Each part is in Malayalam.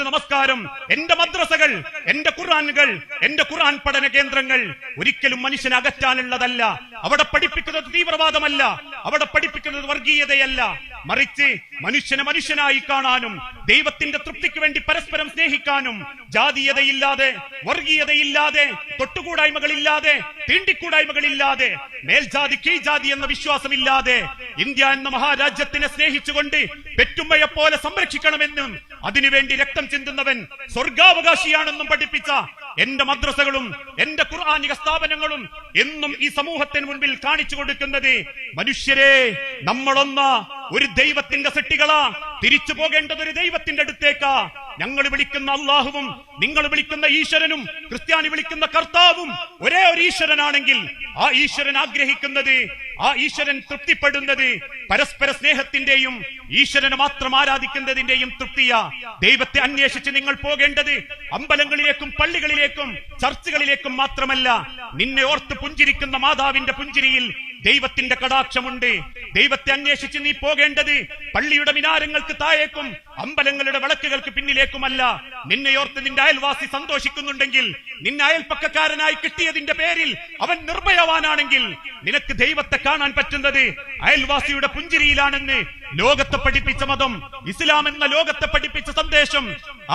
നമസ്കാരം, എന്റെ മദ്രസകൾ, എന്റെ ഖുർആനുകൾ, എന്റെ ഖുർആൻ പഠന കേന്ദ്രങ്ങൾ ഒരിക്കലും മനുഷ്യനെ അകറ്റാനുള്ളതല്ല. അവിടെ പഠിപ്പിക്കുന്നത് തീവ്രവാദമല്ല, അവിടെ പഠിപ്പിക്കുന്നത് വർഗീയതയല്ല. മറിച്ച് മനുഷ്യനെ മനുഷ്യനായി കാണാനും ദൈവത്തിന്റെ തൃപ്തിക്ക് വേണ്ടി പരസ്പരം സ്നേഹിക്കാനും ജാതീയതയില്ലാതെ, വർഗീയതയില്ലാതെ, തൊട്ടുകൂടായ്മകളില്ലാതെ, തീണ്ടിക്കൂടായ്മകളില്ലാതെ, മേൽജാതി കീഴ്ജാതി എന്ന വിശ്വാസമില്ലാതെ ഇന്ത്യ എന്ന മഹാരാജ്യത്തിനെ സ്നേഹിച്ചുകൊണ്ട് പെറ്റുമ്മയെ പോലെ സംരക്ഷിക്കണമെന്നും അതിനുവേണ്ടി രക്തം ചിന്തുന്നവൻ സ്വർഗാവകാശിയാണെന്നും പഠിപ്പിച്ച എന്റെ മദ്രസകളും എന്റെ ഖുർആനിക സ്ഥാപനങ്ങളും എന്നും ഈ സമൂഹത്തിന് മുൻപിൽ കാണിച്ചു കൊടുക്കുന്നത്, മനുഷ്യരെ, നമ്മളൊന്ന് ഒരു ദൈവത്തിന്റെ സൃഷ്ടികളാ, തിരിച്ചു പോകേണ്ടത് ഒരു ദൈവത്തിന്റെ അടുത്തേക്കാ. ഞങ്ങൾ വിളിക്കുന്ന അള്ളാഹുവും നിങ്ങൾ വിളിക്കുന്ന ഈശ്വരനും ക്രിസ്ത്യാനി വിളിക്കുന്ന കർത്താവും ഒരേ ഒരു ഈശ്വരനാണെങ്കിൽ ആ ഈശ്വരൻ ആഗ്രഹിക്കുന്നത്, ആ ഈശ്വരൻ തൃപ്തിപ്പെടുന്നത് പരസ്പര സ്നേഹത്തിന്റെയും ഈശ്വരനെ മാത്രം ആരാധിക്കുന്നതിന്റെയും തൃപ്തിയാ. ദൈവത്തെ അന്വേഷിച്ച് നിങ്ങൾ പോകേണ്ടത് അമ്പലങ്ങളിലേക്കും പള്ളികളിലേക്കും ചർച്ചുകളിലേക്കും മാത്രമല്ല. നിന്നെ ഓർത്ത് പുഞ്ചിരിക്കുന്ന മാതാവിന്റെ പുഞ്ചിരിയിൽ ദൈവത്തിന്റെ കടാക്ഷമുണ്ട്. ദൈവത്തെ അന്വേഷിച്ച് നീ പോകേണ്ടത് പള്ളിയുടെ മിനാരങ്ങൾക്ക് താഴേക്കും അമ്പലങ്ങളുടെ വിളക്കുകൾക്ക് പിന്നിലേക്കുമല്ല. നിന്നെയോർത്ത് നിന്റെ അയൽവാസി സന്തോഷിക്കുന്നുണ്ടെങ്കിൽ, നിന്നെ അയൽപ്പക്കക്കാരനായി കിട്ടിയതിന്റെ പേരിൽ അവൻ നിർഭയവാനാണെങ്കിൽ, നിനക്ക് ദൈവത്തെ കാണാൻ പറ്റുന്നത് അയൽവാസിയുടെ പുഞ്ചിരിയിലാണെന്ന് ലോകത്തെ പഠിപ്പിച്ച മതം ഇസ്ലാം എന്ന ലോകത്തെ പഠിപ്പിച്ച സന്ദേശം,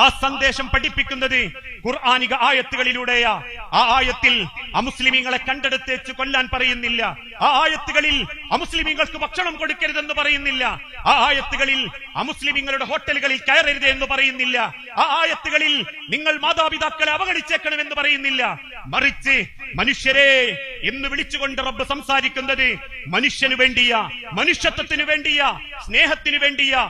ആ സന്ദേശം പഠിപ്പിക്കുന്നത് ഖുർആനിക ആയത്തുകളിലൂടെയാ. ആ ആയത്തിൽ അമുസ്ലിമീങ്ങളെ കണ്ടെടുത്തേച്ച് കൊല്ലാൻ പറയുന്നില്ല. ആ ആയത്തുകളിൽ അമുസ്ലിമീങ്ങൾക്ക് ഭക്ഷണം കൊടുക്കരുതെന്ന് പറയുന്നില്ല. ആ ആയത്തുകളിൽ അമുസ്ലിമീങ്ങളുടെ ഹോട്ടലുകളിൽ കയറരുത് എന്ന് പറയുന്നില്ല. ആ ആയത്തുകളിൽ നിങ്ങൾ മാതാപിതാക്കളെ അവഗണിച്ചേക്കണമെന്ന് പറയുന്നില്ല. മറിച്ച് മനുഷ്യരെ എന്ന് വിളിച്ചുകൊണ്ട് റബ്ബ് സംസാരിക്കുന്നത് മനുഷ്യന് വേണ്ടിയാ, മനുഷ്യത്വത്തിന് വേണ്ടിയാ, സ്നേഹത്തിന് വേണ്ടിയാ.